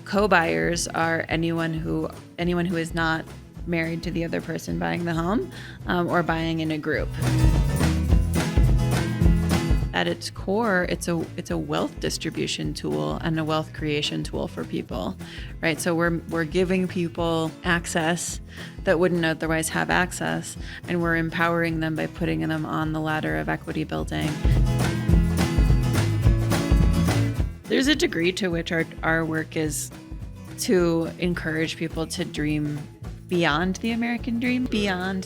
Co-buyers are anyone who is not married to the other person buying the home, or buying in a group. At its core, it's a wealth distribution tool and a wealth creation tool for people, right? So we're giving people access that wouldn't otherwise have access, and we're empowering them by putting them on the ladder of equity building. There's a degree to which our work is to encourage people to dream beyond the American dream, beyond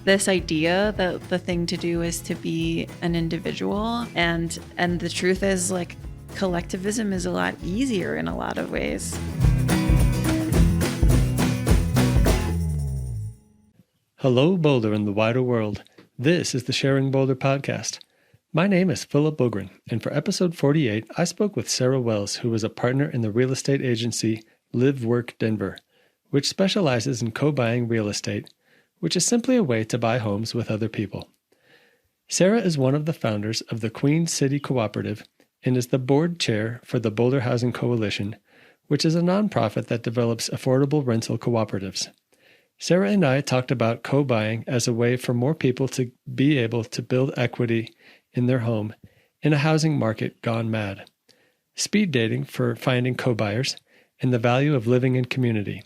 this idea that the thing to do is to be an individual. And the truth is, like, collectivism is a lot easier in a lot of ways. Hello, Boulder and the wider world. This is the Sharing Boulder podcast. My name is Philip Bogren, and for episode 48, I spoke with Sarah Wells, who is a partner in the real estate agency Live Work Denver, which specializes in co-buying real estate, which is simply a way to buy homes with other people. Sarah is one of the founders of the Queen City Cooperative and is the board chair for the Boulder Housing Coalition, which is a nonprofit that develops affordable rental cooperatives. Sarah and I talked about co-buying as a way for more people to be able to build equity in their home in a housing market gone mad, speed dating for finding co-buyers, and the value of living in community.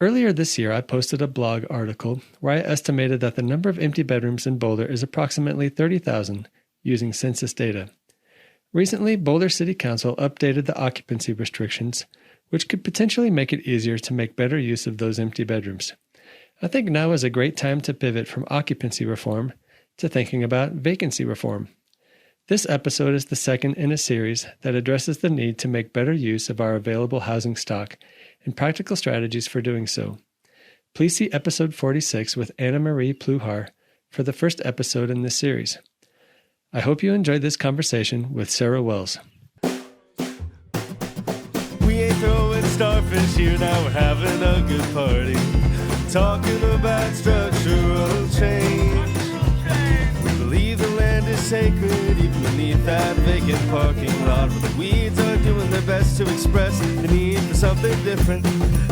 Earlier this year, I posted a blog article where I estimated that the number of empty bedrooms in Boulder is approximately 30,000 using census data. Recently, Boulder City Council updated the occupancy restrictions, which could potentially make it easier to make better use of those empty bedrooms. I think now is a great time to pivot from occupancy reform to thinking about vacancy reform. This episode is the second in a series that addresses the need to make better use of our available housing stock and practical strategies for doing so. Please see episode 46 with Annamarie Pluhar for the first episode in this series. I hope you enjoyed this conversation with Sarah Wells. We ain't throwing starfish here, now we're having a good party. Talking about structural change. We believe the land is sacred, even beneath that vacant parking lot, where the weeds are doing their best to express the need for something different.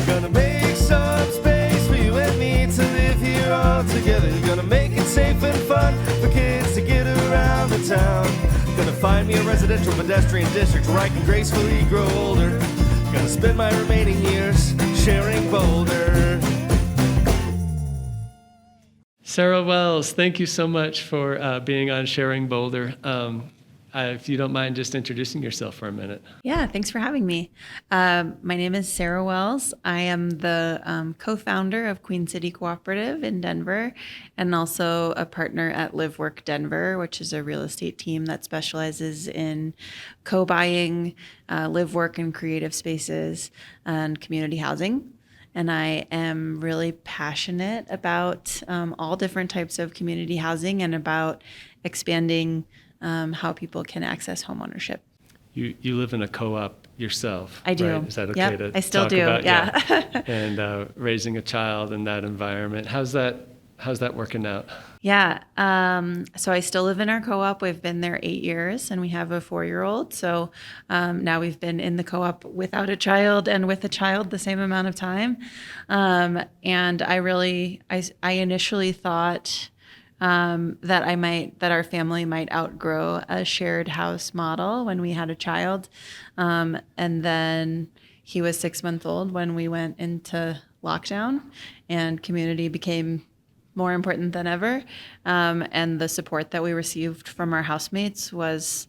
Gonna make some space for you and me to live here all together. Gonna make it safe and fun for kids to get around the town. Gonna find me a residential pedestrian district where I can gracefully grow older. Gonna spend my remaining years sharing Boulder. Sarah Wells, thank you so much for being on Sharing Boulder. If you don't mind just introducing yourself for a minute. Yeah, thanks for having me. My name is Sarah Wells. I am the co-founder of Queen City Cooperative in Denver, and also a partner at Live Work Denver, which is a real estate team that specializes in co-buying live, work, and creative spaces and community housing. And I am really passionate about all different types of community housing and about expanding how people can access homeownership. You live in a co-op yourself. I do. Right? Is that okay yep, to I still talk do. about? Yeah. And raising a child in that environment. How's that working out? Yeah. So I still live in our co-op. We've been there 8 years, and we have a 4-year-old. So now we've been in the co-op without a child and with a child the same amount of time. And I initially thought that our family might outgrow a shared house model when we had a child. And then he was 6 months old when we went into lockdown, and community became more important than ever. And the support that we received from our housemates was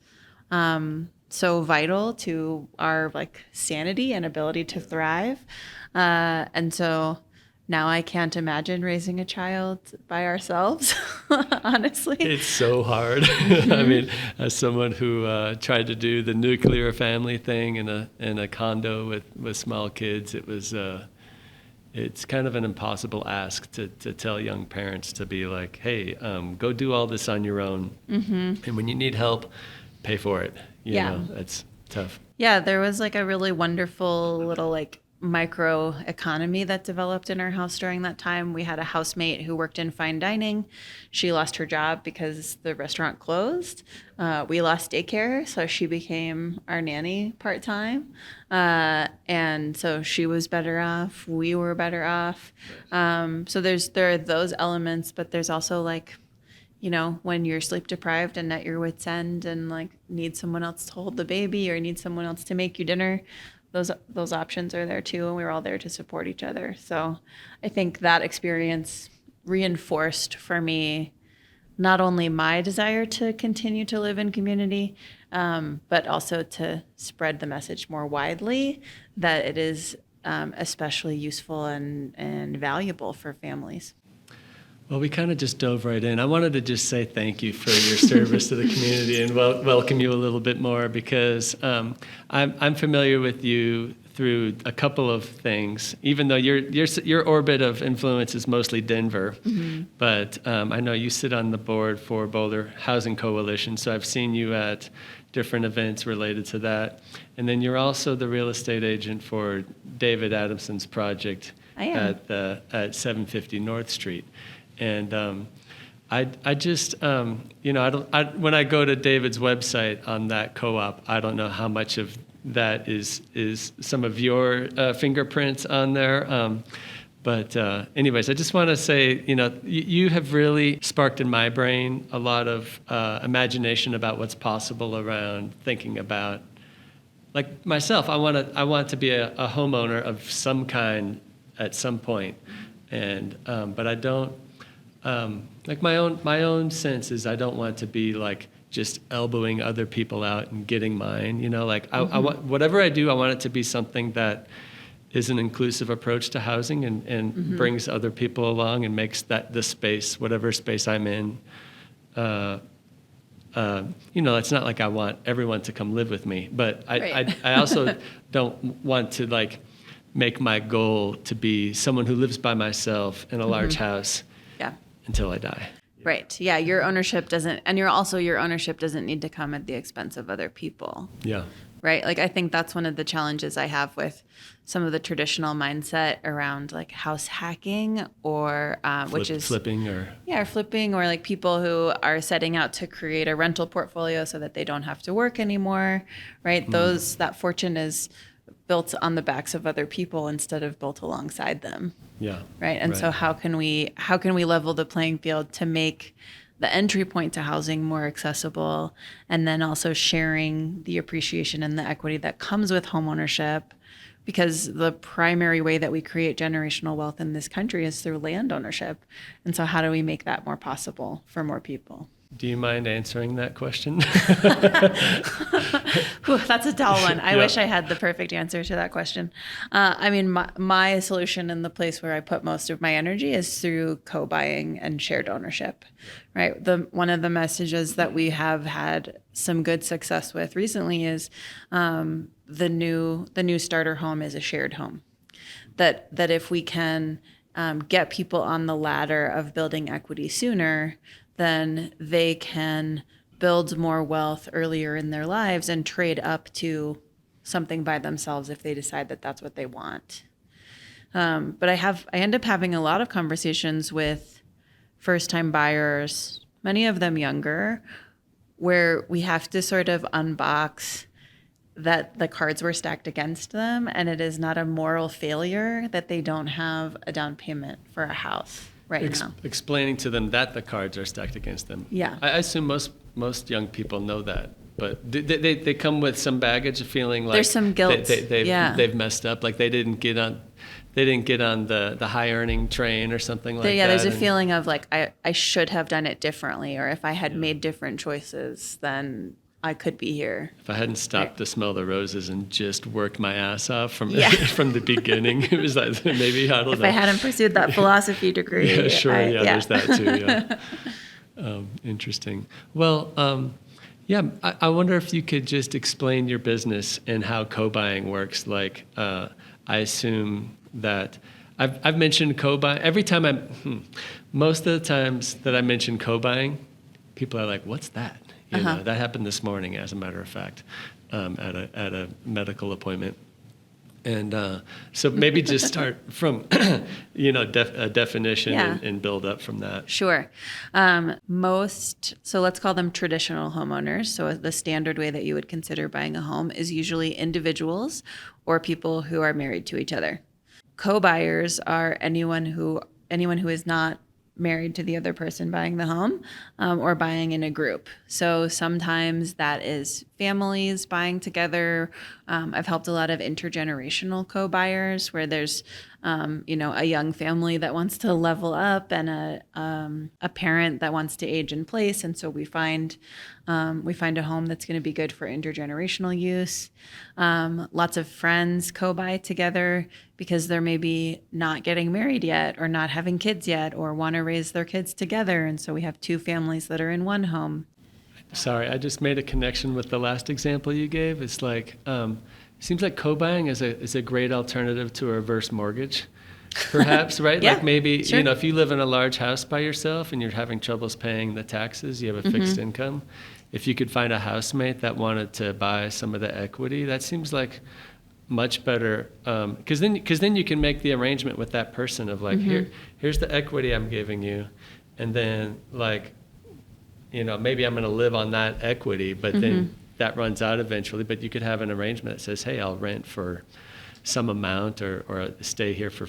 so vital to our sanity and ability to thrive. And so now I can't imagine raising a child by ourselves, honestly. It's so hard. I mean, as someone who tried to do the nuclear family thing in a condo with small kids, it's kind of an impossible ask to tell young parents to be like, hey, go do all this on your own. Mm-hmm. And when you need help, pay for it. You know, it's tough. Yeah, there was a really wonderful little micro economy that developed in our house during that time. We had a housemate who worked in fine dining. She lost her job because the restaurant closed. We lost daycare, so she became our nanny part-time. And so she was better off. We were better off. So there are those elements, but there's also like, when you're sleep deprived and at your wit's end and like need someone else to hold the baby or need someone else to make you dinner, those options are there too, and we were all there to support each other. So I think that experience reinforced for me not only my desire to continue to live in community, but also to spread the message more widely that it is especially useful and valuable for families. Well, we kind of just dove right in. I wanted to just say thank you for your service to the community and welcome you a little bit more, because I'm familiar with you through a couple of things, even though your orbit of influence is mostly Denver. Mm-hmm. But I know you sit on the board for Boulder Housing Coalition, so I've seen you at different events related to that. And then you're also the real estate agent for David Adamson's project at 750 North Street. And I just, when I go to David's website on that co-op, I don't know how much of that is some of your fingerprints on there. But anyways, I just want to say, you have really sparked in my brain a lot of imagination about what's possible around thinking about, like myself, I want to be a homeowner of some kind at some point. And, but I don't, like my own sense is I don't want to be like just elbowing other people out and getting mine, like mm-hmm. I want, whatever I do, I want it to be something that is an inclusive approach to housing and mm-hmm. brings other people along and makes that the space, whatever space I'm in, it's not like I want everyone to come live with me, but I also don't want to like make my goal to be someone who lives by myself in a mm-hmm. large house until I die. Right. Yeah. Your ownership doesn't need to come at the expense of other people. Yeah. Right. Like, I think that's one of the challenges I have with some of the traditional mindset around like house hacking or which is flipping or like people who are setting out to create a rental portfolio so that they don't have to work anymore. Right. That fortune is built on the backs of other people instead of built alongside them. Yeah. Right. And so how can we level the playing field to make the entry point to housing more accessible, and then also sharing the appreciation and the equity that comes with homeownership, because the primary way that we create generational wealth in this country is through land ownership. And so how do we make that more possible for more people? Do you mind answering that question? Whew, that's a tall one. I wish I had the perfect answer to that question. My solution and the place where I put most of my energy is through co-buying and shared ownership, right? One of the messages that we have had some good success with recently is the new starter home is a shared home. That if we can get people on the ladder of building equity sooner, then they can build more wealth earlier in their lives and trade up to something by themselves if they decide that that's what they want. But I end up having a lot of conversations with first-time buyers, many of them younger, where we have to sort of unbox that the cards were stacked against them, and it is not a moral failure that they don't have a down payment for a house now. Explaining to them that the cards are stacked against them. Yeah. I assume most young people know that, but they come with some baggage of feeling like there's some guilt. They've messed up, like they didn't get on the high earning train or something like that. Yeah, there's a feeling of like I should have done it differently, or if I had made different choices, then I could be here. If I hadn't stopped to smell the roses and just worked my ass off from the beginning, it was like maybe, I don't know. If I hadn't pursued that philosophy degree. Yeah, sure. There's that too. Yeah. Interesting. Well, I wonder if you could just explain your business and how co-buying works. Like, I assume that I've mentioned co-buying every time most of the times that I mention co-buying, people are like, "What's that?" That happened this morning, as a matter of fact, at a medical appointment. And so maybe just start from, a definition and build up from that. Sure. So let's call them traditional homeowners. So the standard way that you would consider buying a home is usually individuals or people who are married to each other. Co-buyers are anyone who is not married to the other person buying the home, or buying in a group. So sometimes that is families buying together. I've helped a lot of intergenerational co-buyers where there's a young family that wants to level up and a parent that wants to age in place, and so we find a home that's going to be good for intergenerational use. Lots of friends co-buy together because they're maybe not getting married yet or not having kids yet or want to raise their kids together, and so we have two families that are in one home. Sorry, I just made a connection with the last example you gave. It's like, seems like co-buying is a great alternative to a reverse mortgage, perhaps, right? Yeah, like maybe, sure. if you live in a large house by yourself and you're having troubles paying the taxes, you have a fixed income. If you could find a housemate that wanted to buy some of the equity, that seems like much better, because then you can make the arrangement with that person of like, here's the equity I'm giving you, and then like, maybe I'm going to live on that equity, but then that runs out eventually. But you could have an arrangement that says, hey, I'll rent for some amount or stay here for,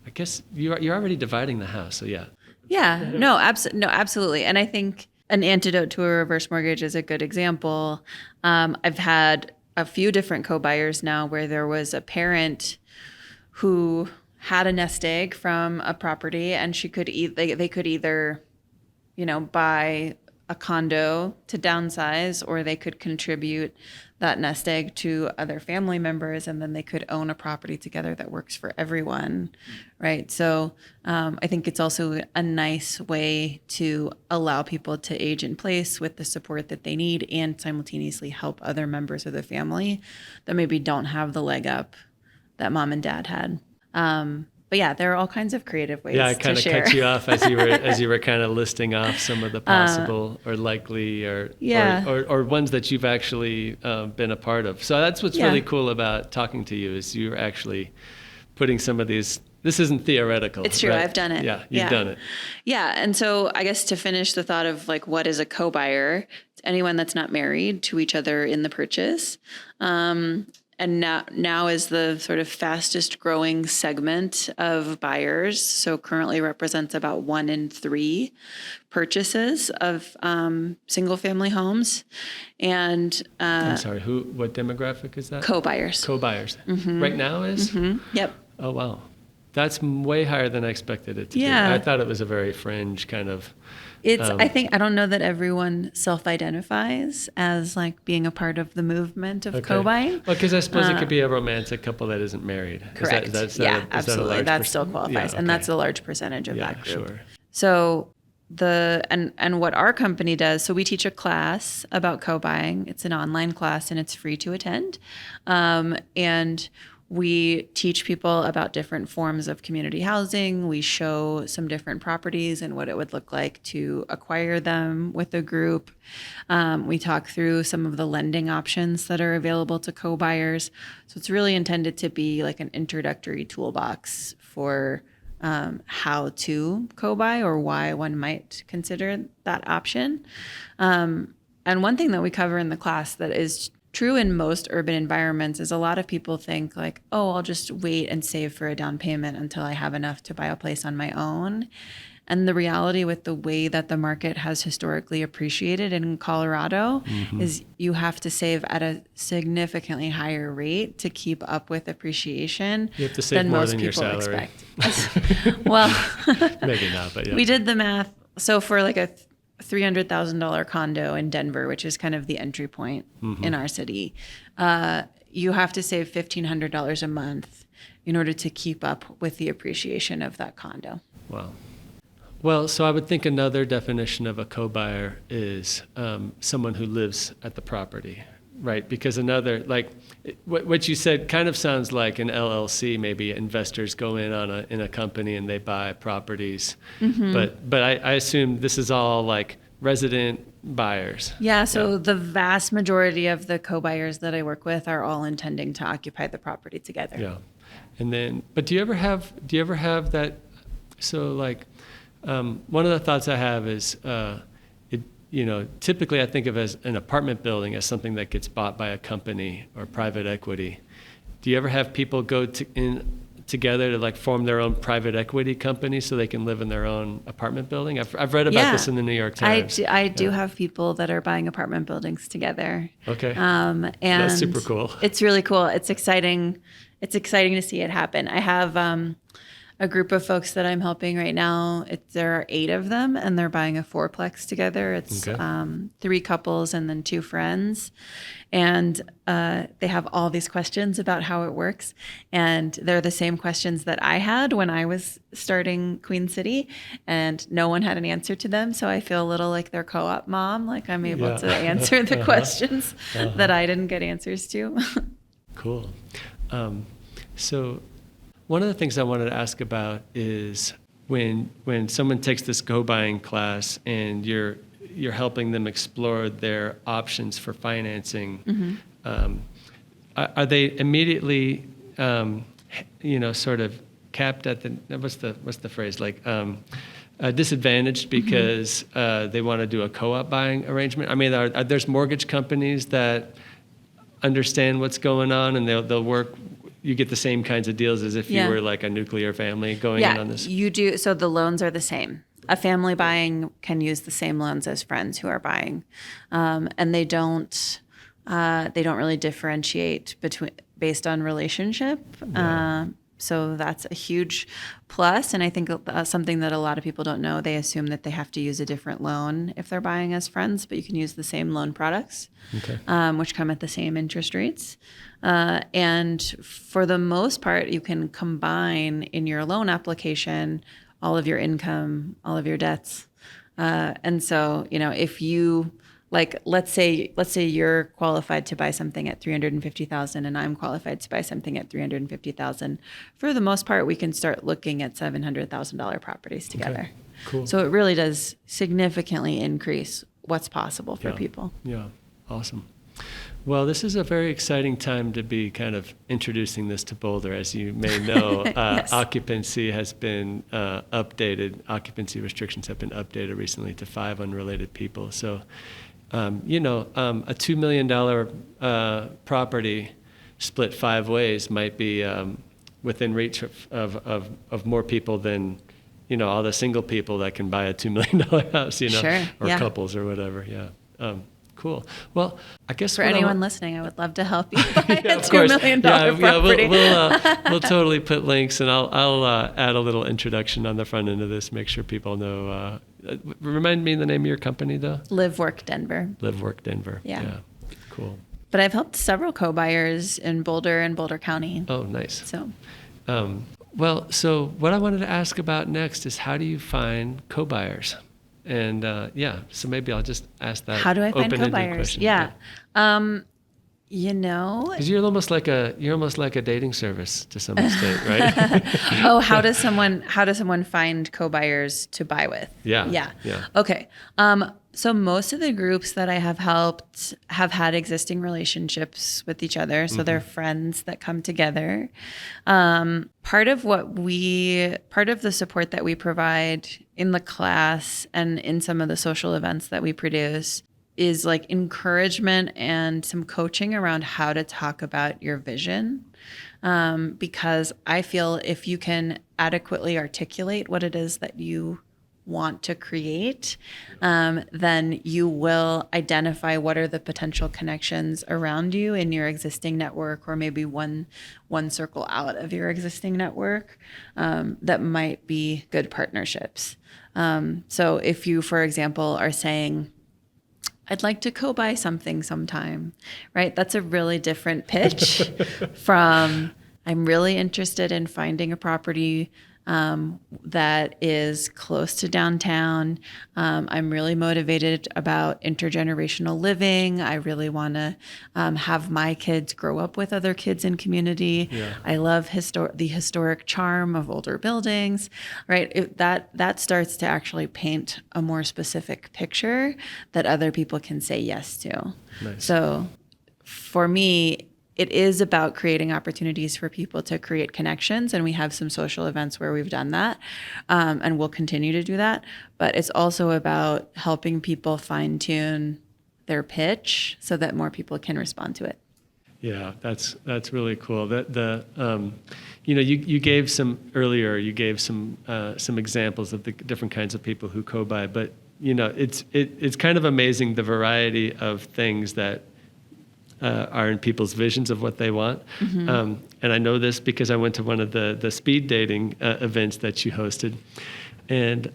I guess you're already dividing the house. So yeah. Yeah, no, absolutely. And I think an antidote to a reverse mortgage is a good example. I've had a few different co-buyers now where there was a parent who had a nest egg from a property, and they could either buy a condo to downsize, or they could contribute that nest egg to other family members, and then they could own a property together that works for everyone, right? So I think it's also a nice way to allow people to age in place with the support that they need and simultaneously help other members of the family that maybe don't have the leg up that mom and dad had. But yeah, there are all kinds of creative ways to share. Yeah, I kind of cut you off as you were kind of listing off some of the possible or likely or ones that you've actually been a part of. So that's what's really cool about talking to you is you're actually putting some of these. This isn't theoretical. It's true. Right? I've done it. Yeah, you've done it. Yeah, and so I guess to finish the thought of like what is a co-buyer? It's anyone that's not married to each other in the purchase. And now is the sort of fastest growing segment of buyers. So currently represents about 1 in 3 purchases of single family homes. And I'm sorry, what demographic is that? Co-buyers. Co-buyers. Right now is? Yep. Oh, wow. That's way higher than I expected it to be. I thought it was a very fringe kind of. I don't know that everyone self-identifies as like being a part of the movement of co-buying. Well, because I suppose it could be a romantic couple that isn't married. Correct. Absolutely. That still qualifies. And that's a large percentage of that group. Sure. So and what our company does, so we teach a class about co-buying. It's an online class and it's free to attend. And we teach people about different forms of community housing. We show some different properties and what it would look like to acquire them with a group. We talk through some of the lending options that are available to co-buyers. So it's really intended to be like an introductory toolbox for how to co-buy or why one might consider that option. And one thing that we cover in the class that is true in most urban environments is a lot of people think like, oh, I'll just wait and save for a down payment until I have enough to buy a place on my own. And the reality with the way that the market has historically appreciated in Colorado is you have to save at a significantly higher rate to keep up with appreciation you have to save than more most than people your salary. expect. Well, maybe not, but yeah. We did the math. So for like a $300,000 condo in Denver, which is kind of the entry point in our city, you have to save $1,500 a month in order to keep up with the appreciation of that condo. Wow. Well, so I would think another definition of a co-buyer is someone who lives at the property, right? Because another, like what you said kind of sounds like an LLC. Maybe investors go in in a company and they buy properties. But I assume this is all like resident buyers. Yeah, so the vast majority of the co-buyers that I work with are all intending to occupy the property together. Yeah. And then, but do you ever have that? So like, one of the thoughts I have is, typically I think of as an apartment building as something that gets bought by a company or private equity. Do you ever have people go together to like form their own private equity company so they can live in their own apartment building? I've read about this in the New York Times. I do have people that are buying apartment buildings together. Okay. And that's super cool. It's really cool. It's exciting. It's exciting to see it happen. I have a group of folks that I'm helping right now. There are 8 of them, and they're buying a 4-plex together. It's 3 couples and then 2 friends. And they have all these questions about how it works. And they're the same questions that I had when I was starting Queen City, and no one had an answer to them. So I feel a little like their co-op mom, like I'm able to answer the questions that I didn't get answers to. Cool. So one of the things I wanted to ask about is when someone takes this co-buying class and you're helping them explore their options for financing, are they immediately, sort of capped at what's the phrase, like disadvantaged because they want to do a co-op buying arrangement? I mean, are there's mortgage companies that understand what's going on and they'll work? You get the same kinds of deals as if you were like a nuclear family going in on this? You do. So the loans are the same. A family buying can use the same loans as friends who are buying. And they don't really differentiate based on relationship. Yeah. So that's a huge plus. And I think something that a lot of people don't know, they assume that they have to use a different loan if they're buying as friends, but you can use the same loan products, which come at the same interest rates. And for the most part, you can combine in your loan application all of your income, all of your debts. And so, if you, like, let's say you're qualified to buy something at $350,000 and I'm qualified to buy something at $350,000. For the most part, we can start looking at $700,000 properties together. Okay. Cool. So it really does significantly increase what's possible for people. Yeah. Awesome. Well, this is a very exciting time to be kind of introducing this to Boulder. As you may know, yes. Occupancy has been updated. Occupancy restrictions have been updated recently to 5 unrelated people. So, a $2 million property split 5 ways might be within reach of more people than, all the single people that can buy a $2 million house, Sure. or couples or whatever. Yeah. Cool. Well, I guess for anyone listening, I would love to help you buy a $2 million property. We'll totally put links, and I'll add a little introduction on the front end of this. Make sure people know. Remind me the name of your company, though. Live Work Denver. Live Work Denver. Yeah. Cool. But I've helped several co-buyers in Boulder and Boulder County. Oh, nice. So. So what I wanted to ask about next is how do you find co-buyers? And so maybe I'll just ask that. How do I find open-ended co-buyers? question. Yeah. Because you're almost like a dating service to some extent, right? Oh, how does someone find co-buyers to buy with? Yeah. Okay. So most of the groups that I have helped have had existing relationships with each other. So they're friends that come together. Part of the support that we provide in the class and in some of the social events that we produce is like encouragement and some coaching around how to talk about your vision. Because I feel if you can adequately articulate what it is that you want to create, then you will identify what are the potential connections around you in your existing network, or maybe one circle out of your existing network, that might be good partnerships. So if you, for example, are saying, I'd like to co-buy something sometime, right? That's a really different pitch from, I'm really interested in finding a property that is close to downtown. I'm really motivated about intergenerational living. I really want to have my kids grow up with other kids in community. Yeah. I love the historic charm of older buildings, right? That starts to actually paint a more specific picture that other people can say yes to. Nice. So for me, it is about creating opportunities for people to create connections. And we have some social events where we've done that, and we'll continue to do that. But it's also about helping people fine tune their pitch so that more people can respond to it. Yeah, that's really cool. You gave some earlier. You gave some examples of the different kinds of people who co-buy, but it's kind of amazing the variety of things that are in people's visions of what they want. Mm-hmm. And I know this because I went to one of the speed dating events that you hosted, and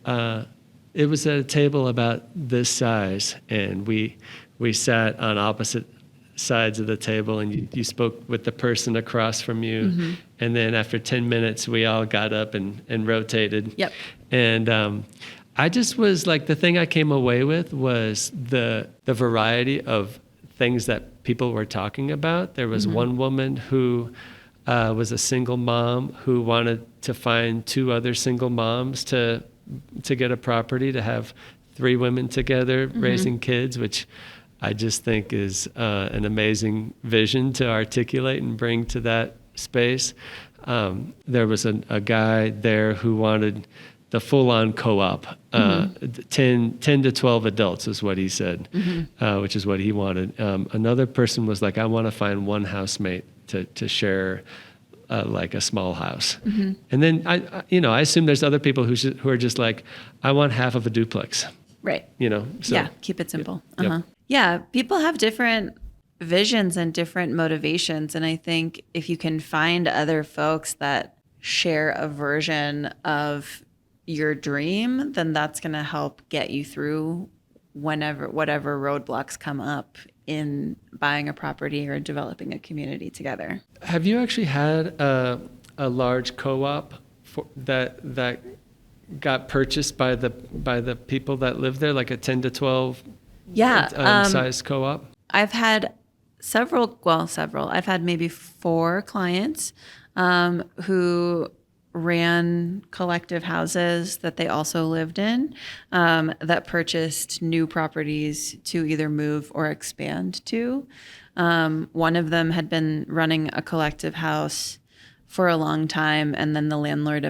it was at a table about this size, and we sat on opposite sides of the table, and you spoke with the person across from you. Mm-hmm. And then after 10 minutes, we all got up and rotated. Yep. And I just was like, the thing I came away with was the variety of things that people were talking about. There was mm-hmm. one woman who was a single mom who wanted to find two other single moms to get a property, to have three women together mm-hmm. raising kids, which I just think is an amazing vision to articulate and bring to that space. There was a guy there who wanted the full-on co-op, mm-hmm. 10 to 12 adults is what he said, mm-hmm. Which is what he wanted. Another person was like, I want to find one housemate to share like a small house. Mm-hmm. And then I assume there's other people who are just like, I want half of a duplex. Right. So, yeah, keep it simple. Yep. Uh-huh. Yeah, people have different visions and different motivations. And I think if you can find other folks that share a version of your dream, then that's going to help get you through whatever roadblocks come up in buying a property or developing a community together. Have you actually had a large co-op that got purchased by the people that live there, like a 10 to 12 size co-op? I've had several. I've had maybe 4 clients who ran collective houses that they also lived in, that purchased new properties to either move or expand to. One of them had been running a collective house for a long time, and then the landlord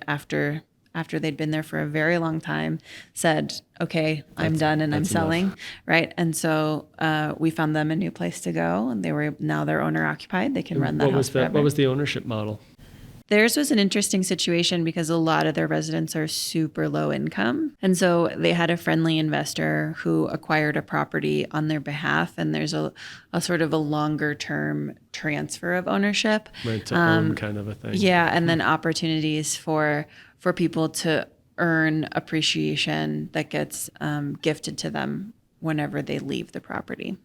after they'd been there for a very long time said, okay, I'm done and I'm selling. Enough. Right. And so we found them a new place to go, and they're owner occupied. They can run that house forever. What was the ownership model? Theirs was an interesting situation because a lot of their residents are super low income. And so they had a friendly investor who acquired a property on their behalf. And there's a sort of a longer term transfer of ownership. Rent to own kind of a thing. Yeah. And then opportunities for people to earn appreciation that gets gifted to them whenever they leave the property.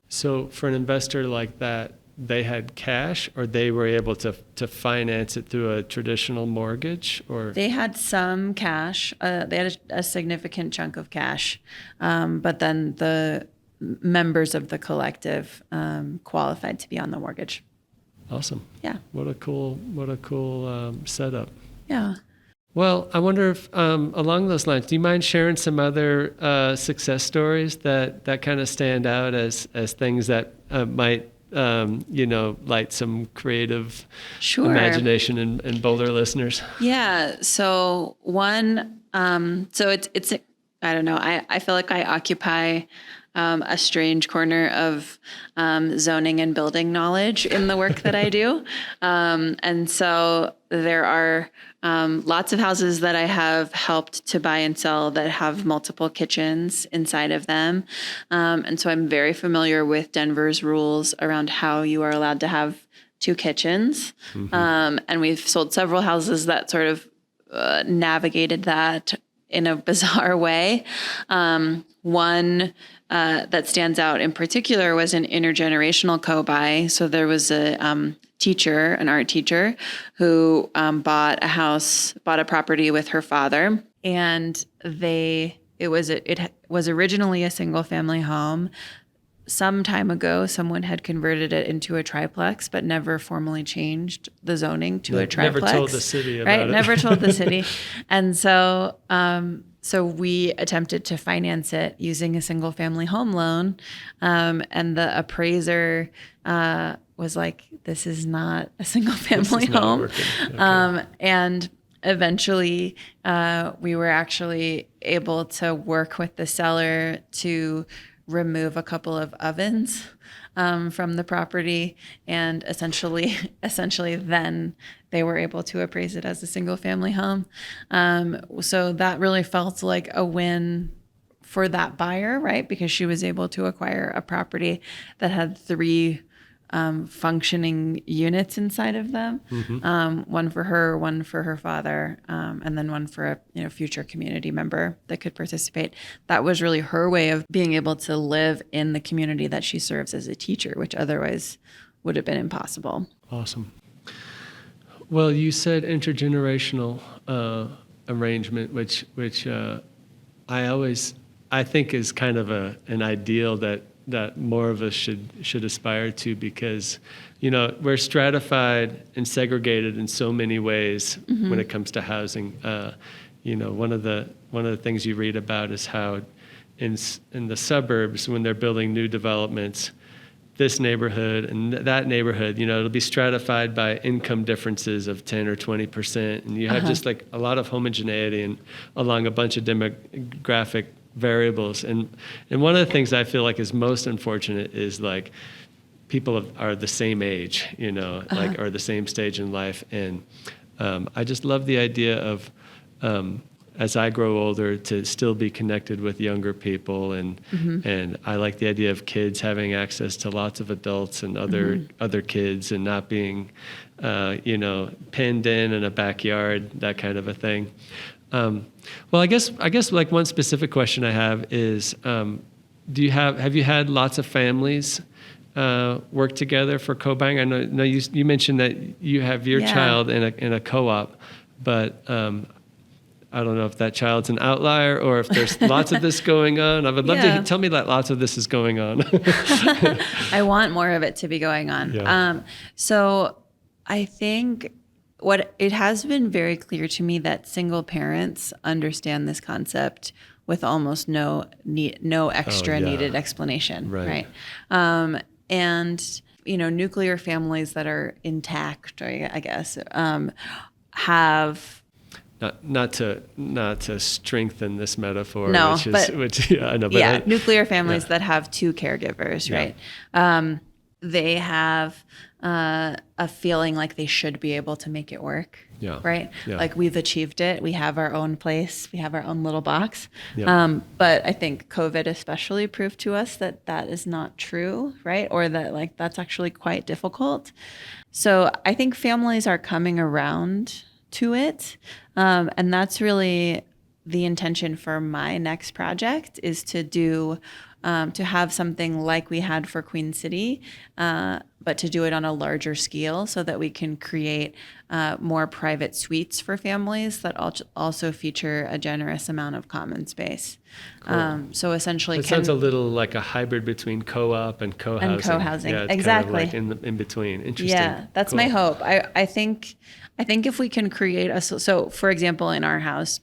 So for an investor like that, they had cash, or they were able to finance it through a traditional mortgage? Or they had some cash. They had a significant chunk of cash, but then the members of the collective qualified to be on the mortgage. Awesome. Yeah. What a cool setup. Yeah. Well, I wonder if along those lines, do you mind sharing some other success stories that kind of stand out as things that might light some creative imagination in Boulder listeners? Yeah. So one, it's I don't know. I feel like I occupy a strange corner of zoning and building knowledge in the work that I do. And so there are lots of houses that I have helped to buy and sell that have multiple kitchens inside of them. And so I'm very familiar with Denver's rules around how you are allowed to have 2 kitchens. Mm-hmm. And we've sold several houses that sort of navigated that in a bizarre way. One that stands out in particular was an intergenerational co-buy. So there was a teacher, an art teacher, who bought a property with her father, and it was originally a single family home. Some time ago, someone had converted it into a triplex, but never formally changed the zoning to a triplex. Never told the city about it. Never told the city. And so, so we attempted to finance it using a single family home loan. And the appraiser was like, this is not a single family home. Okay. And eventually, we were actually able to work with the seller to remove a couple of ovens from the property, and essentially then they were able to appraise it as a single family home. So that really felt like a win for that buyer, right? Because she was able to acquire a property that had 3 functioning units inside of them, one for her, one for her father, and then one for a future community member that could participate. That was really her way of being able to live in the community that she serves as a teacher, which otherwise would have been impossible. Awesome. Well, you said intergenerational arrangement, which I think is kind of an ideal that more of us should aspire to, because we're stratified and segregated in so many ways when it comes to housing. One of the things you read about is how in the suburbs, when they're building new developments, this neighborhood and that neighborhood, it'll be stratified by income differences of 10 or 20%, and you have just like a lot of homogeneity and along a bunch of demographic variables. And one of the things I feel like is most unfortunate is like people are the same age, like are the same stage in life. And I just love the idea of as I grow older to still be connected with younger people, and I like the idea of kids having access to lots of adults and other kids, and not being pinned in a backyard, that kind of a thing. Well, I guess like one specific question I have is, have you had lots of families work together for co-buying? I know you mentioned that you have your child in a co-op, but I don't know if that child's an outlier or if there's lots of this going on. I would love to tell me that lots of this is going on. I want more of it to be going on. Yeah. So I think it has been very clear to me that single parents understand this concept with almost no extra needed explanation, right? And nuclear families that are intact, I guess, have. Not to strengthen this metaphor, no, nuclear families that have 2 caregivers, right? They have a feeling like they should be able to make it work, right? Yeah. Like we've achieved it. We have our own place. We have our own little box. Yeah. But I think COVID especially proved to us that is not true, right? Or that that's actually quite difficult. So I think families are coming around to it. And that's really the intention for my next project, is to have something like we had for Queen City, but to do it on a larger scale so that we can create more private suites for families that also feature a generous amount of common space. Cool. So essentially, it sounds a little like a hybrid between co-op and co-housing. And co-housing, yeah, it's exactly. Kind of like in between. Interesting. Yeah, that's my hope. I think if we can create so for example, in our house,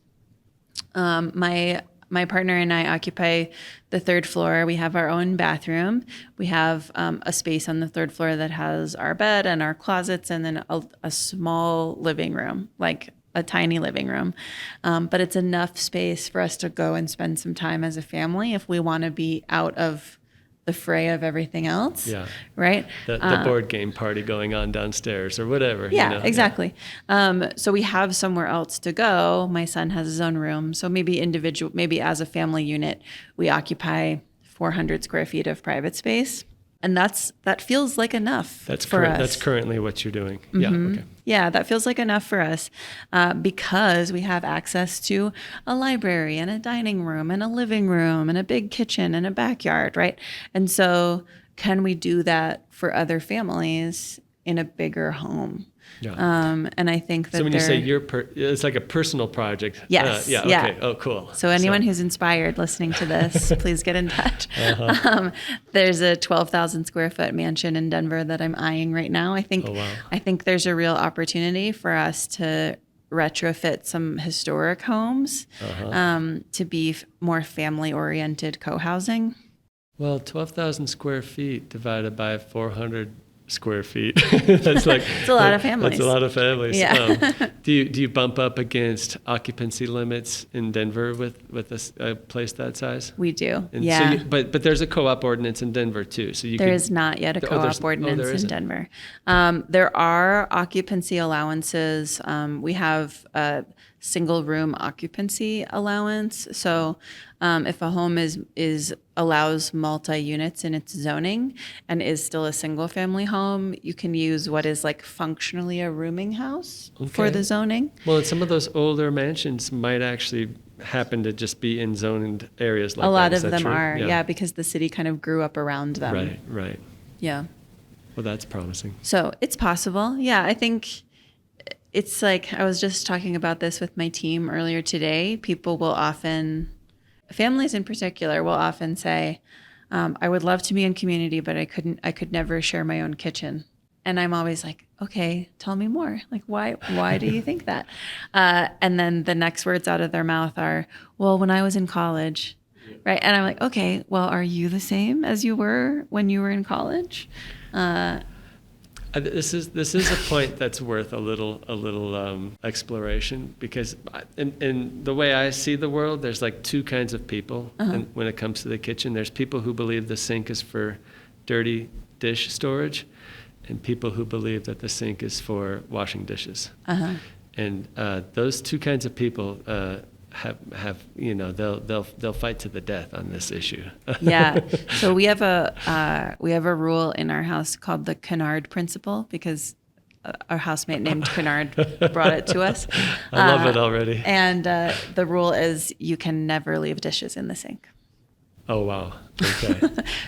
my partner and I occupy the 3rd floor. We have our own bathroom. We have a space on the 3rd floor that has our bed and our closets, and then a small living room, like a tiny living room. But it's enough space for us to go and spend some time as a family if we want to be out of the fray of everything else. Yeah. Right? The board game party going on downstairs or whatever. Yeah, exactly. Yeah. So we have somewhere else to go. My son has his own room. So maybe as a family unit, we occupy 400 square feet of private space. And that feels like enough for us. That's currently what you're doing. Mm-hmm. Yeah, okay. Yeah, that feels like enough for us because we have access to a library and a dining room and a living room and a big kitchen and a backyard, right? And so can we do that for other families in a bigger home. Yeah. And I think that So when you say it's like a personal project. Yes. Yeah. Yeah. Okay. Oh, cool. So anyone who's inspired listening to this, please get in touch. There's a 12,000 square foot mansion in Denver that I'm eyeing right now. I think there's a real opportunity for us to retrofit some historic homes to be more family-oriented co-housing. Well, 12,000 square feet divided by 400 square feet. That's like it's a lot of families. That's a lot of families. Yeah. Do you bump up against occupancy limits in Denver with a place that size? We do. And yeah. So but there's a co-op ordinance in Denver too. So there is not yet a co-op ordinance in Denver. There are occupancy allowances. We have a single room occupancy allowance. So if a home allows multi-units in its zoning and is still a single family home, you can use what is like functionally a rooming house for the zoning. Well, some of those older mansions might actually happen to just be in zoned areas like that. A lot of them true? Are, because the city kind of grew up around them. Right. Yeah. Well, that's promising. So it's possible. Yeah, I think it's like, I was just talking about this with my team earlier today. People will often, families in particular, will often say, I would love to be in community, but I could never share my own kitchen. And I'm always like, okay, tell me more. Like, why do you think that? And then the next words out of their mouth are, well, when I was in college, right? And I'm like, okay, well, are you the same as you were when you were in college? This is a point that's worth a little exploration, because in the way I see the world, there's like two kinds of people. And when it comes to the kitchen, there's people who believe the sink is for dirty dish storage, and people who believe that the sink is for washing dishes. And those two kinds of people have they'll fight to the death on this issue. Yeah. So we have a rule in our house called the Kennard principle, because our housemate named Kennard brought it to us. I love it already. And the rule is you can never leave dishes in the sink. Oh, wow. Okay.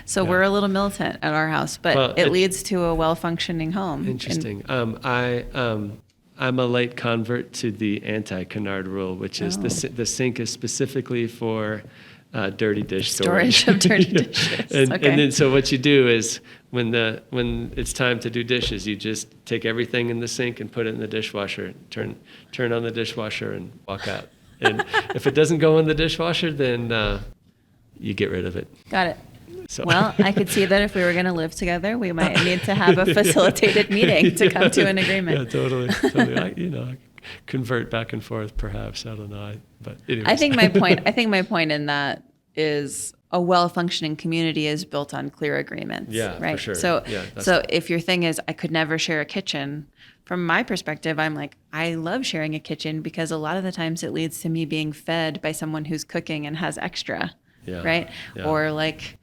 So we're a little militant at our house, but it leads to a well-functioning home. Interesting. I'm a late convert to the anti-Kennard rule, which is the sink is specifically for dirty dish storage of dirty dishes. And then so what you do is when it's time to do dishes, you just take everything in the sink and put it in the dishwasher, turn on the dishwasher and walk out. And if it doesn't go in the dishwasher, then you get rid of it. Got it. So. Well, I could see that if we were going to live together, we might need to have a facilitated meeting to come to an agreement. Yeah, totally. Convert back and forth, perhaps. I don't know. But anyways. I think my point in that is a well-functioning community is built on clear agreements. Yeah, right? for sure. So if your thing is, I could never share a kitchen, from my perspective, I'm like, I love sharing a kitchen because a lot of the times it leads to me being fed by someone who's cooking and has extra. Yeah. Right. Yeah. Or like,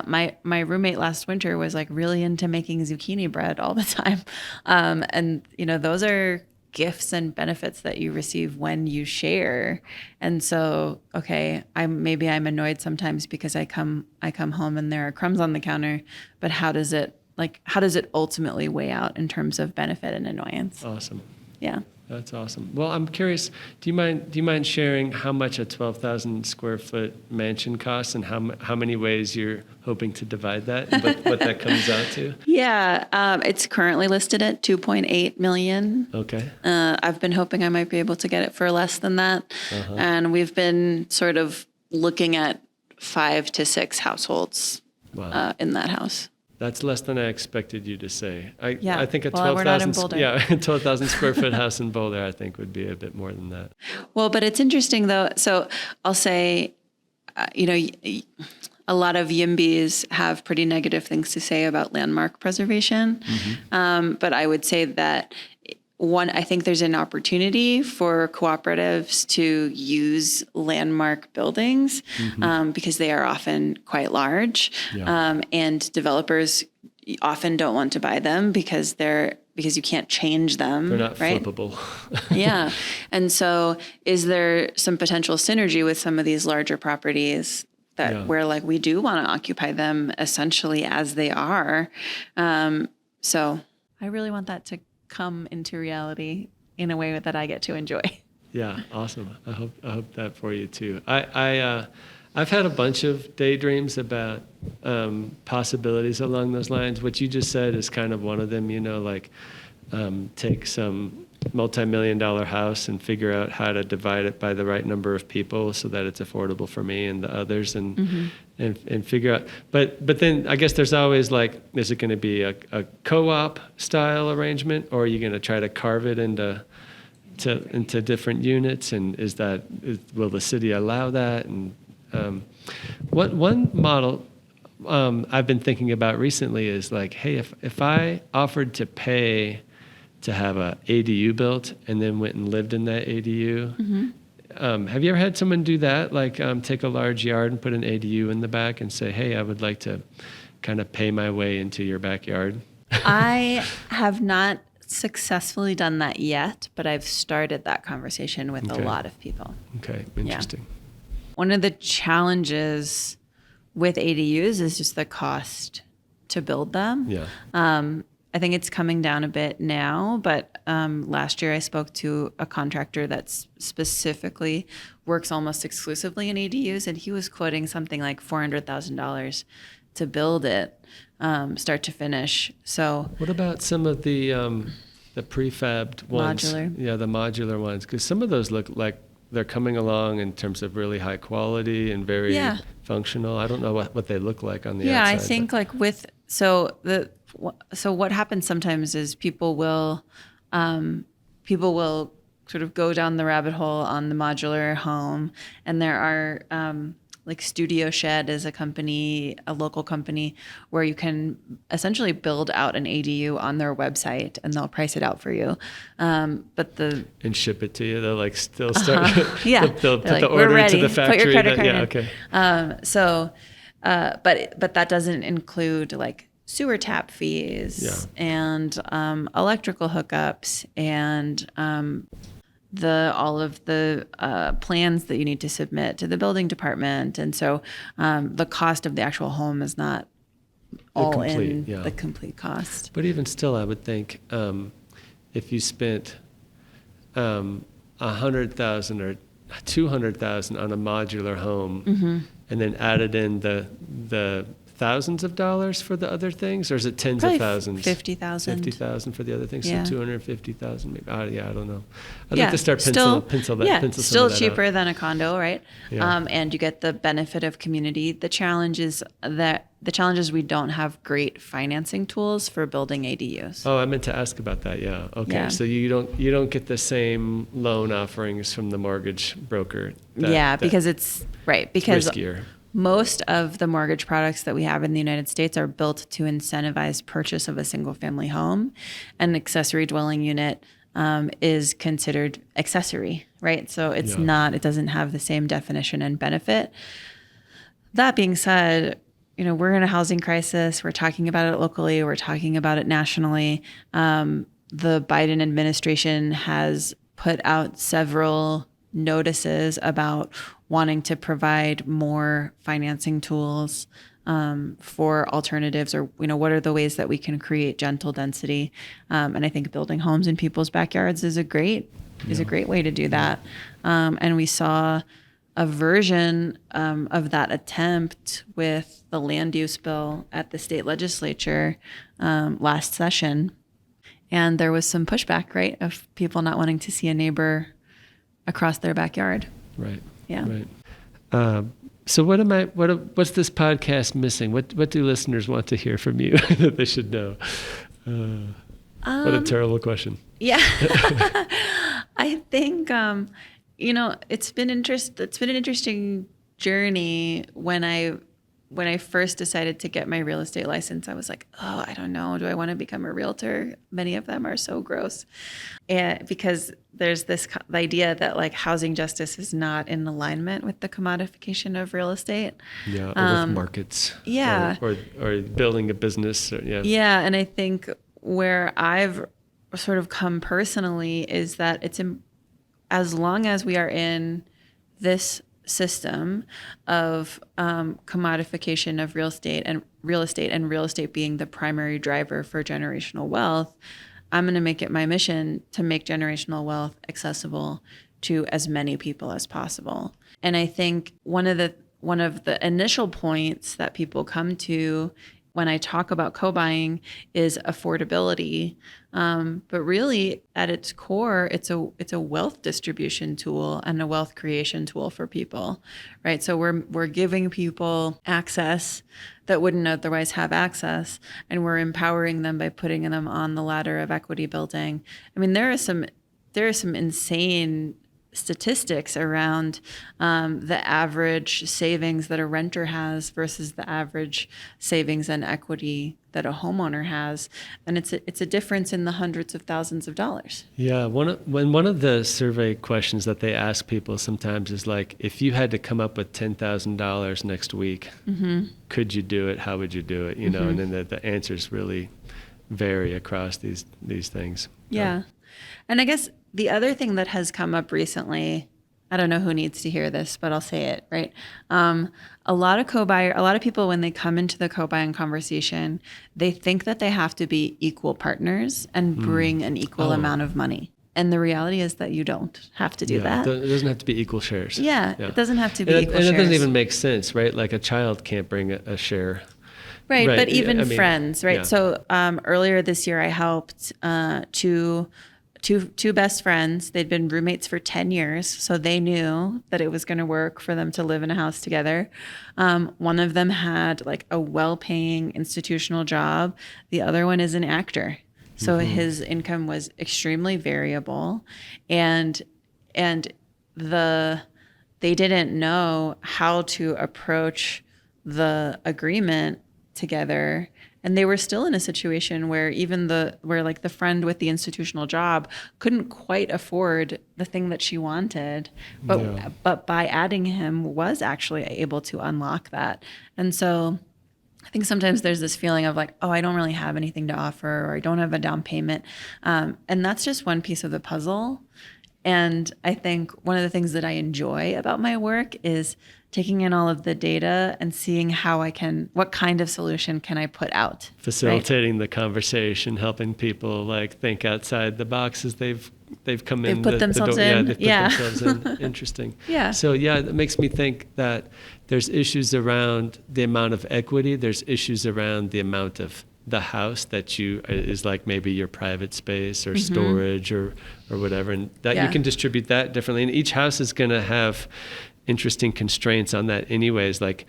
my roommate last winter was like really into making zucchini bread all the time. And those are gifts and benefits that you receive when you share. And so, okay, I'm annoyed sometimes because I come home and there are crumbs on the counter, but how does it ultimately weigh out in terms of benefit and annoyance? Awesome. Yeah. That's awesome. Well, I'm curious, do you mind sharing how much a 12,000 square foot mansion costs and how many ways you're hoping to divide that and what that comes out to? Yeah, it's currently listed at $2.8 million. Okay. I've been hoping I might be able to get it for less than that. And we've been sort of looking at 5 to 6 households in that house. That's less than I expected you to say. I think a 12,000 square foot house in Boulder, I think, would be a bit more than that. Well, but it's interesting though. So I'll say, a lot of YIMBYs have pretty negative things to say about landmark preservation. But I would say that I think there's an opportunity for cooperatives to use landmark buildings because they are often quite large, and developers often don't want to buy them because you can't change them. They're not flippable. Yeah, and so is there some potential synergy with some of these larger properties where like we do want to occupy them essentially as they are? So I really want that to come into reality in a way that I get to enjoy. Yeah, awesome. I hope that for you too. I've had a bunch of daydreams about possibilities along those lines. What you just said is kind of one of them. Take some multi-million-dollar house and figure out how to divide it by the right number of people so that it's affordable for me and the others, and figure out. But then I guess there's always is it going to be a co-op style arrangement, or are you going to try to carve it into different units? And will the city allow that? And what one model I've been thinking about recently is hey, if I offered to pay to have a ADU built and then went and lived in that ADU. Have you ever had someone do that? Take a large yard and put an ADU in the back and say, hey, I would like to kind of pay my way into your backyard? I have not successfully done that yet, but I've started that conversation with a lot of people. Okay, interesting. Yeah. One of the challenges with ADUs is just the cost to build them. Yeah. I think it's coming down a bit now, but last year I spoke to a contractor that specifically works almost exclusively in ADUs, and he was quoting something like $400,000 to build it, start to finish. So, what about some of the prefabbed ones? Modular. Yeah, the modular ones, because some of those look like they're coming along in terms of really high quality and very functional. I don't know what they look like on the outside. Yeah, I think so what happens sometimes is people will sort of go down the rabbit hole on the modular home, and there are Studio Shed is a local company where you can essentially build out an ADU on their website, and they'll price it out for you. And ship it to you. They'll still start. They'll put the "We're order ready. into the factory. Put your credit card in." Okay. But that doesn't include sewer tap fees and electrical hookups and all of the plans that you need to submit to the building department. And so the cost of the actual home is not the complete cost. But even still, I would think if you spent $100,000 or $200,000 on a modular home, and then added in the thousands of dollars for the other things, or is it tens Probably of thousands? 50,000. 50,000 for the other things, Yeah. so 250,000 maybe. I don't know. I'd like to start pencil still some of cheaper that out. than a condo, right? Yeah. And you get the benefit of community. The challenge is we don't have great financing tools for building ADUs. Oh, I meant to ask about that. Yeah. Okay. Yeah. So you don't get the same loan offerings from the mortgage broker. Because it's riskier. Most of the mortgage products that we have in the United States are built to incentivize purchase of a single-family home. An accessory dwelling unit is considered accessory, right? So it's not. It doesn't have the same definition and benefit. That being said, we're in a housing crisis. We're talking about it locally. We're talking about it nationally. The Biden administration has put out several notices about wanting to provide more financing tools for alternatives, or what are the ways that we can create gentle density. And I think building homes in people's backyards is a great way to do that. And we saw a version of that attempt with the land use bill at the state legislature last session. And there was some pushback, right, of people not wanting to see a neighbor across their backyard. Right. Yeah. Right. So what's this podcast missing? What do listeners want to hear from you that they should know? What a terrible question. Yeah. I think it's been an interesting journey. When I first decided to get my real estate license, I was like, oh, I don't know. Do I want to become a realtor? Many of them are so gross. And because there's the idea that housing justice is not in alignment with the commodification of real estate. Yeah, or with markets. Yeah. Or building a business. Yeah, and I think where I've sort of come personally is that it's as long as we are in this system of commodification of real estate and real estate being the primary driver for generational wealth, I'm going to make it my mission to make generational wealth accessible to as many people as possible. And I think one of the initial points that people come to when I talk about co-buying is affordability. But really at its core, it's a wealth distribution tool and a wealth creation tool for people, right? So we're giving people access that wouldn't otherwise have access, and we're empowering them by putting them on the ladder of equity building. I mean, there are some insane statistics around the average savings that a renter has versus the average savings and equity that a homeowner has, and it's a difference in the hundreds of thousands of dollars. Yeah, one of the survey questions that they ask people sometimes is like, if you had to come up with $10,000 next week, could you do it? How would you do it? You know, and then the answers really vary across these things. Yeah, and I guess the other thing that has come up recently, I don't know who needs to hear this, but I'll say it, right? A lot of people, when they come into the co-buying conversation, they think that they have to be equal partners and bring an equal amount of money. And the reality is that you don't have to do that. It doesn't have to be equal shares. Yeah, it doesn't have to be equal shares. And it doesn't even make sense, right? Like a child can't bring a share. Right, but even friends, right? Yeah. So earlier this year, I helped two best friends. They'd been roommates for 10 years, so they knew that it was going to work for them to live in a house together. One of them had like a well-paying institutional job. The other one is an actor. So his income was extremely variable, and they didn't know how to approach the agreement together. And they were still in a situation where the friend with the institutional job couldn't quite afford the thing that she wanted, but by adding him was actually able to unlock that. And so I think sometimes there's this feeling of like, oh, I don't really have anything to offer, or I don't have a down payment. And that's just one piece of the puzzle. And I think one of the things that I enjoy about my work is taking in all of the data and seeing what kind of solution can I put out. Facilitating the conversation, helping people like think outside the boxes they've come in. They've put themselves in. Yeah, they've put themselves in. Interesting. Yeah. So it makes me think that there's issues around the amount of equity. There's issues around the amount of the house that is like maybe your private space or storage or whatever, and that you can distribute that differently. And each house is going to have interesting constraints on that anyways. Like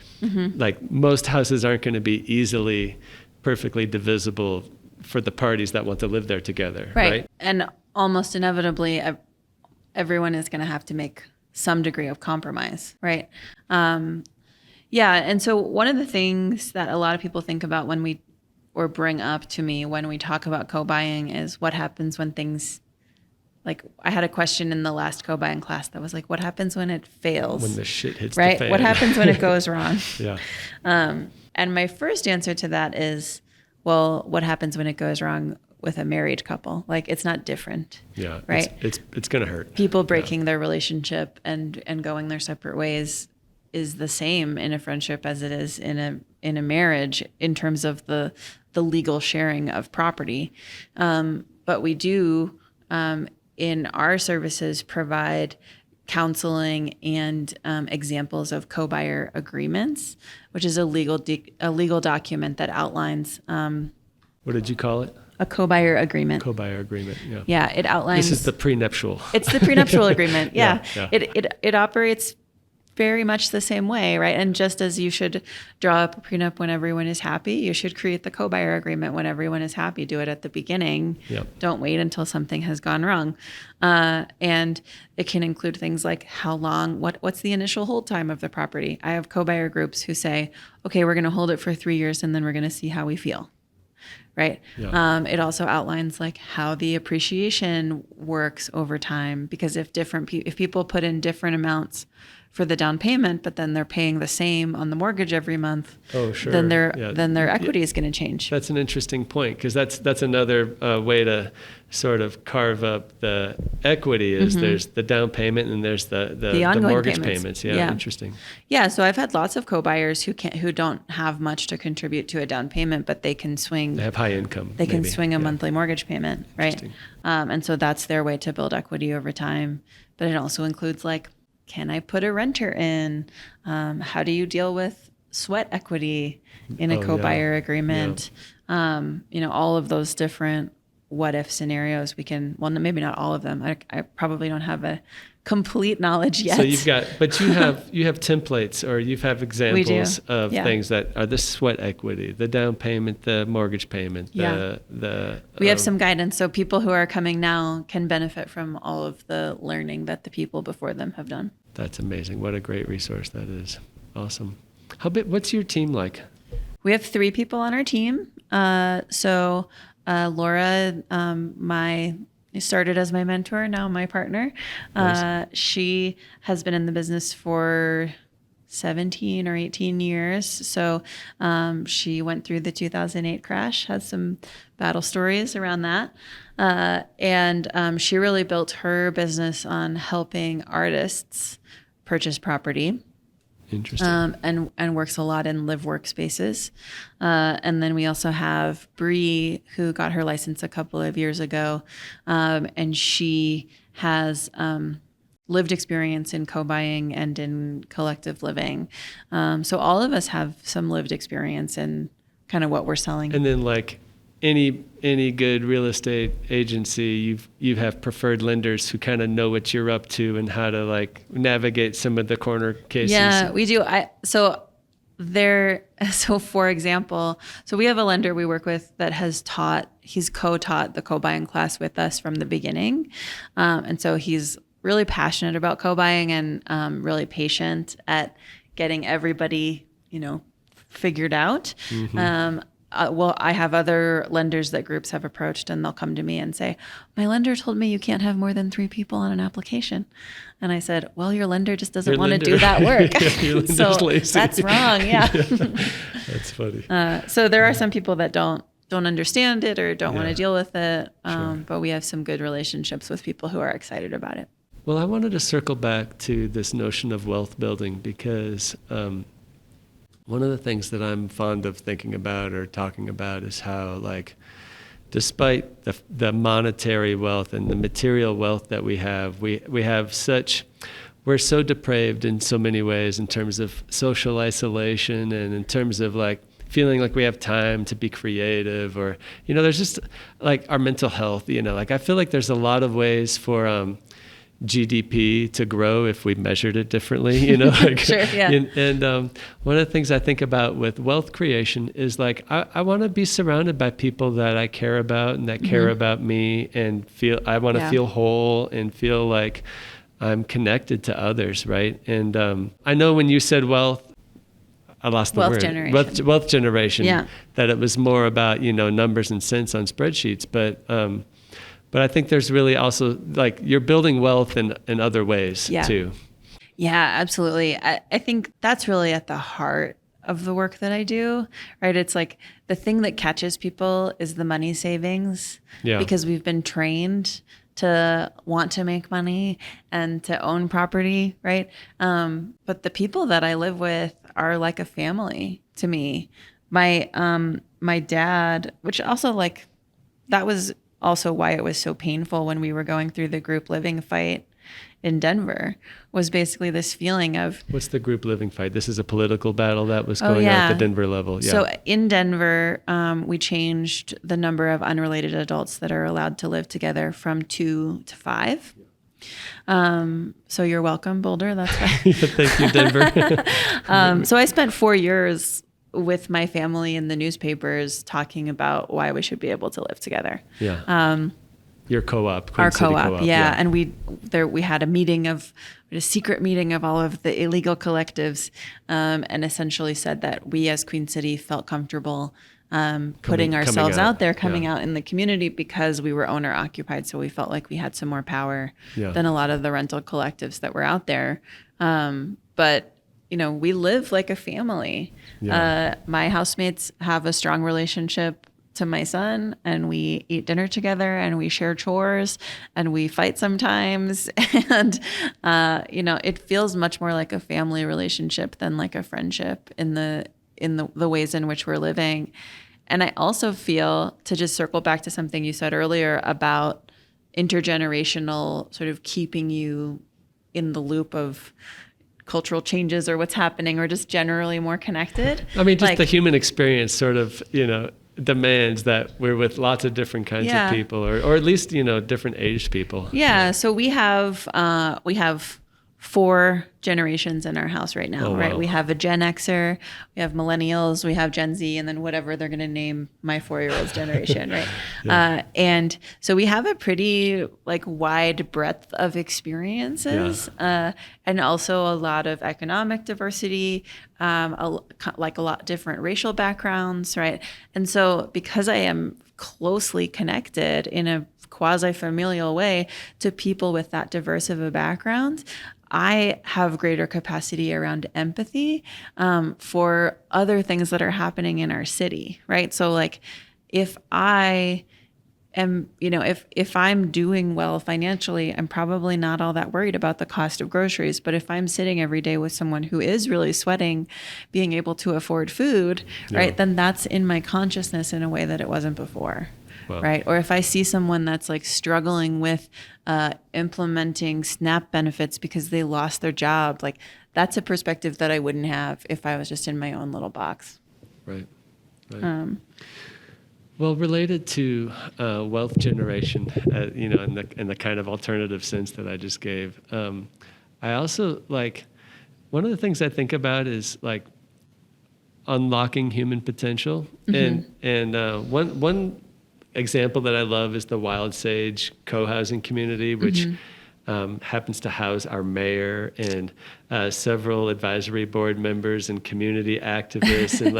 most houses aren't going to be easily perfectly divisible for the parties that want to live there together. Right. And almost inevitably everyone is going to have to make some degree of compromise. Right. And so one of the things that a lot of people think about or bring up to me when we talk about co-buying is what happens when things, like I had a question in the last co-buying class that was like, what happens when it fails? When the shit hits the fan. What happens when it goes wrong? Yeah. And my first answer to that is, well, what happens when it goes wrong with a married couple? Like, it's not different. Yeah. Right. It's going to hurt. People breaking their relationship and going their separate ways is the same in a friendship as it is in a marriage in terms of the legal sharing of property. But we do, in our services, provide counseling and examples of co-buyer agreements, which is a legal document that outlines. What did you call it? A co-buyer agreement. Co-buyer agreement. Yeah. Yeah, it outlines. This is the prenuptial. It's the prenuptial agreement. Yeah. Yeah. It operates very much the same way, right? And just as you should draw up a prenup when everyone is happy, you should create the co-buyer agreement when everyone is happy. Do it at the beginning. Yep. Don't wait until something has gone wrong. And it can include things like how long, what's the initial hold time of the property? I have co-buyer groups who say, okay, we're going to hold it for 3 years and then we're going to see how we feel. Right. Yeah. It also outlines like how the appreciation works over time, because if people put in different amounts for the down payment, but then they're paying the same on the mortgage every month, Oh, sure. then their equity is going to change. That's an interesting point, because that's another way to sort of carve up the equity is there's the down payment and there's the ongoing mortgage payments. Yeah, interesting. Yeah, so I've had lots of co-buyers who don't have much to contribute to a down payment, but they can swing. They have high income. They can swing a monthly mortgage payment, right? Interesting. And so that's their way to build equity over time. But it also includes like, can I put a renter in? How do you deal with sweat equity in a co-buyer agreement? All of those different what if scenarios we can, well, maybe not all of them. I probably don't have a complete knowledge yet. So you have templates, or you have examples of things that are the sweat equity, the down payment, the mortgage payment, we have some guidance. So people who are coming now can benefit from all of the learning that the people before them have done. That's amazing. What a great resource that is. Awesome. What's your team like? We have 3 people on our team. Laura, started as my mentor, now my partner. Nice. She has been in the business for 17 or 18 years. So she went through the 2008 crash, has some battle stories around that. And she really built her business on helping artists purchase property. Interesting. And works a lot in live work spaces. And then we also have Bree, who got her license a couple of years ago. And she has lived experience in co-buying and in collective living. So all of us have some lived experience in kind of what we're selling. And then like any good real estate agency, you have preferred lenders who kind of know what you're up to and how to like navigate some of the corner cases. Yeah, we do. So for example, we have a lender we work with that he's co-taught the co-buying class with us from the beginning. And so he's really passionate about co-buying and really patient at getting everybody, figured out. I have other lenders that groups have approached, and they'll come to me and say, my lender told me you can't have more than 3 people on an application. And I said, well, your lender just doesn't want to do that work. Your so lazy. That's wrong. Yeah. That's funny. So there are some people that don't understand it or don't want to deal with it. Sure. But we have some good relationships with people who are excited about it. Well, I wanted to circle back to this notion of wealth building, because one of the things that I'm fond of thinking about or talking about is how, like, despite the monetary wealth and the material wealth that we have, we're so depraved in so many ways in terms of social isolation and in terms of like feeling like we have time to be creative, or, there's just like our mental health, like I feel like there's a lot of ways for GDP to grow if we measured it differently, like, Sure, yeah. And one of the things I think about with wealth creation is like, I want to be surrounded by people that I care about and that care about me, and I want to feel whole and feel like I'm connected to others. Right. And I know when you said wealth, I lost the word. Wealth generation. That it was more about, numbers and cents on spreadsheets. But I think there's really also, like, you're building wealth in other ways too. Yeah, absolutely. I think that's really at the heart of the work that I do, right? It's like the thing that catches people is the money savings, because we've been trained to want to make money and to own property, right? But the people that I live with are like a family to me. My dad, which also like, that was also why it was so painful when we were going through the group living fight in Denver, was basically this feeling of... What's the group living fight? This is a political battle that was going on at the Denver level. Yeah. So in Denver, we changed the number of unrelated adults that are allowed to live together from 2 to 5. So you're welcome, Boulder. That's why. Thank you, Denver. So I spent 4 years with my family in the newspapers talking about why we should be able to live together. Yeah. Your co-op, Queen our City co-op, and we had a secret meeting of all of the illegal collectives, and essentially said that we as Queen City felt comfortable putting ourselves out there, coming out in the community, because we were owner occupied. So we felt like we had some more power than a lot of the rental collectives that were out there. but we live like a family. Yeah. My housemates have a strong relationship to my son, and we eat dinner together, and we share chores, and we fight sometimes. And, it feels much more like a family relationship than like a friendship in the ways in which we're living. And I also feel, to just circle back to something you said earlier about intergenerational sort of keeping you in the loop of cultural changes or what's happening, or just generally more connected. I mean, just the human experience sort of, demands that we're with lots of different kinds of people, or at least, different aged people. Yeah. So we have 4 generations in our house right now, right? Wow. We have a Gen Xer, we have millennials, we have Gen Z, and then whatever they're going to name my 4-year-old's generation, right? Yeah. And so we have a pretty wide breadth of experiences, and also a lot of economic diversity, a lot different racial backgrounds, right? And so because I am closely connected in a quasi-familial way to people with that diverse of a background, I have greater capacity around empathy for other things that are happening in our city, right? So if I am, if I'm doing well financially, I'm probably not all that worried about the cost of groceries. But if I'm sitting every day with someone who is really sweating, being able to afford food, right, then that's in my consciousness in a way that it wasn't before. Wow. Right. Or if I see someone that's struggling with implementing SNAP benefits because they lost their job, that's a perspective that I wouldn't have if I was just in my own little box. Right. Well, related to wealth generation, in the kind of alternative sense that I just gave, I also one of the things I think about is unlocking human potential, and one example that I love is the Wild Sage co-housing community, which happens to house our mayor and several advisory board members and community activists. And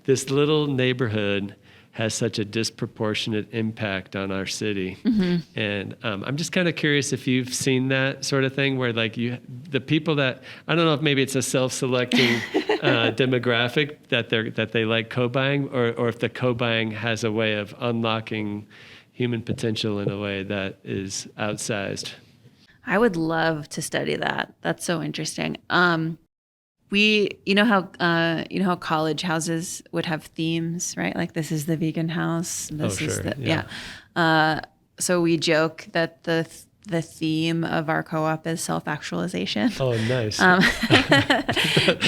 this little neighborhood has such a disproportionate impact on our city. And I'm just kind of curious if you've seen that sort of thing where the people that, I don't know if maybe it's a self-selecting demographic that they like co-buying, or if the co-buying has a way of unlocking human potential in a way that is outsized. I would love to study that. That's so interesting. How college houses would have themes, right? This is the vegan house. This is so we joke that the theme of our co-op is self-actualization. Oh, nice.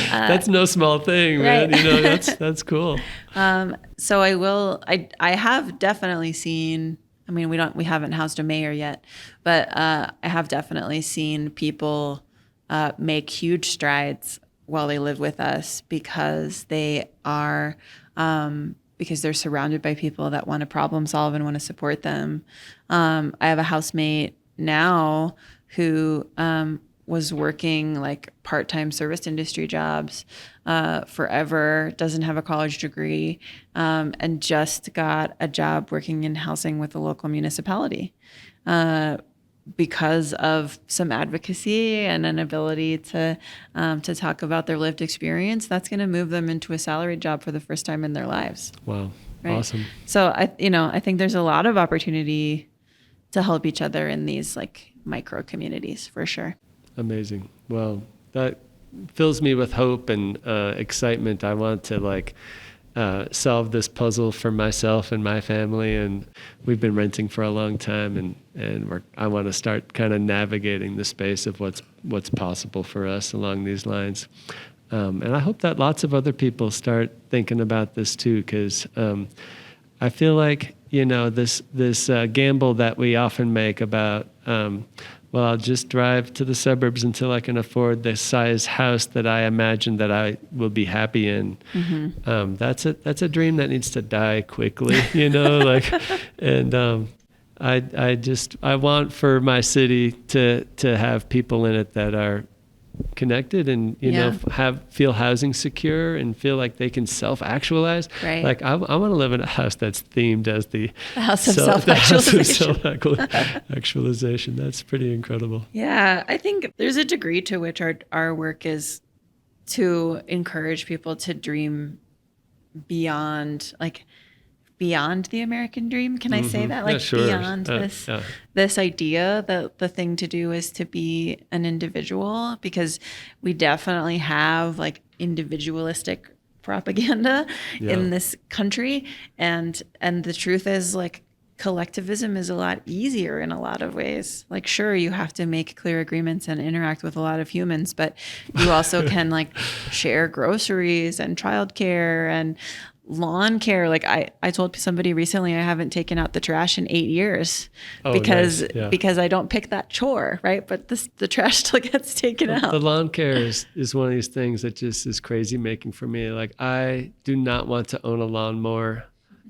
That's no small thing, man. Right? That's cool. So I have definitely seen, we haven't housed a mayor yet, but I have definitely seen people make huge strides while they live with us because they're surrounded by people that want to problem solve and want to support them. I have a housemate now who was working part-time service industry jobs forever, doesn't have a college degree, and just got a job working in housing with a local municipality because of some advocacy and an ability to talk about their lived experience. That's going to move them into a salaried job for the first time in their lives. Wow. Right? Awesome. So I think there's a lot of opportunity to help each other in these micro communities for sure. Amazing. Well, that fills me with hope and excitement. I want to solve this puzzle for myself and my family, and we've been renting for a long time, and I want to start kind of navigating the space of what's possible for us along these lines. And I hope that lots of other people start thinking about this too, because I feel this gamble that we often make about I'll just drive to the suburbs until I can afford the size house that I imagine that I will be happy in. That's a dream that needs to die quickly, and I want for my city to have people in it that are connected and, feel housing secure and feel like they can self-actualize. Right. Like I want to live in a house that's themed as the house of self-actualization. That's pretty incredible. Yeah, I think there's a degree to which our work is to encourage people to dream beyond the American dream. Can I say that? Like sure. Beyond this idea that the thing to do is to be an individual, because we definitely have like individualistic propaganda in this country. And the truth is, like, collectivism is a lot easier in a lot of ways. Like, sure, you have to make clear agreements and interact with a lot of humans, but you also can like share groceries and childcare and lawn care. Like I told somebody recently, I haven't taken out the trash in 8 years because I don't pick that chore, right? But the trash still gets taken out. The lawn care is one of these things that just is crazy making for me. Like, I do not want to own a lawnmower.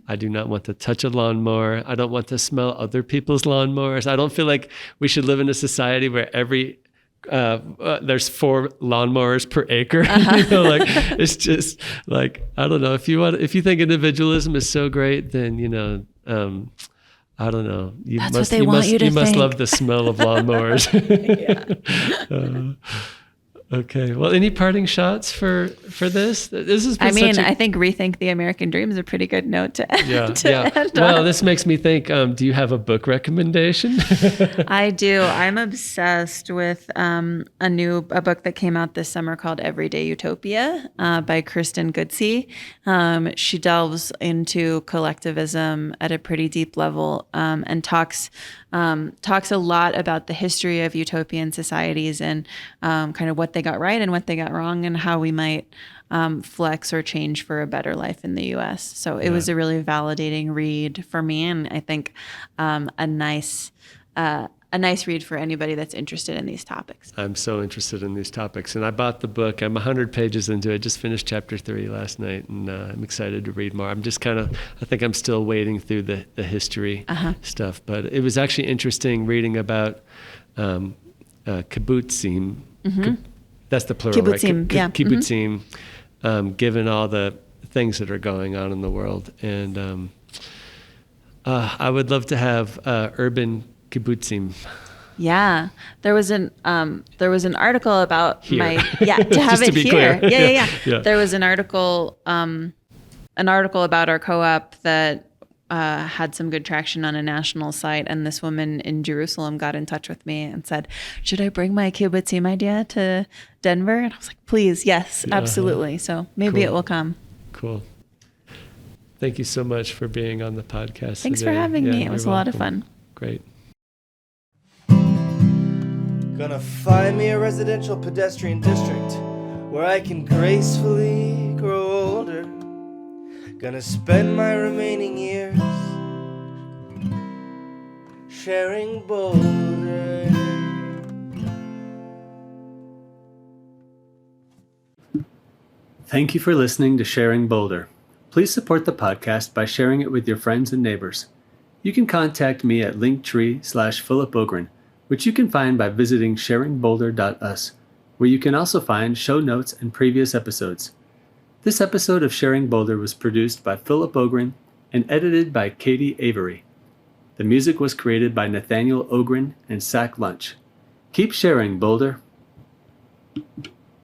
I do not want to touch a lawnmower. I don't want to smell other people's lawnmowers. I don't feel like we should live in a society where there's 4 lawnmowers per acre. It's just like, I don't know. If you think individualism is so great, then I don't know. You must love the smell of lawnmowers. Okay. Well, any parting shots for this? This has been I think Rethink the American Dream is a pretty good note to end on. Well, this makes me think, do you have a book recommendation? I do. I'm obsessed with a book that came out this summer called Everyday Utopia by Kristen Goodsey. She delves into collectivism at a pretty deep level and talks a lot about the history of utopian societies and kind of what they got right and what they got wrong and how we might flex or change for a better life in the U.S. So it was a really validating read for me, and I think a nice read for anybody that's interested in these topics. I'm so interested in these topics, and I bought the book. I'm 100 pages into it. Just finished chapter 3 last night, and I'm excited to read more. I'm just I think I'm still wading through the history stuff, but it was actually interesting reading about kibbutzim. Mm-hmm. That's the plural, kibbutzim, right? Yeah. Kibbutzim, given all the things that are going on in the world. And I would love to have urban kibbutzim. Yeah, there was an article about here. to have it here. Clear. Yeah. There was an article about our co-op that had some good traction on a national site, and this woman in Jerusalem got in touch with me and said, "Should I bring my kibbutzim idea to Denver?" And I was like, "Please, yes, absolutely." So maybe it will come. Cool. Thank you so much for being on the podcast. Thanks today. for having me. It was a lot of fun. Great. Gonna find me a residential pedestrian district where I can gracefully grow older. Gonna spend my remaining years sharing Boulder. Thank you for listening to Sharing Boulder. Please support the podcast by sharing it with your friends and neighbors. You can contact me at linktree/Philip Ogren, which you can find by visiting sharingboulder.us, where you can also find show notes and previous episodes. This episode of Sharing Boulder was produced by Philip Ogren and edited by Katie Avery. The music was created by Nathaniel Ogren and Sack Lunch. Keep sharing, Boulder.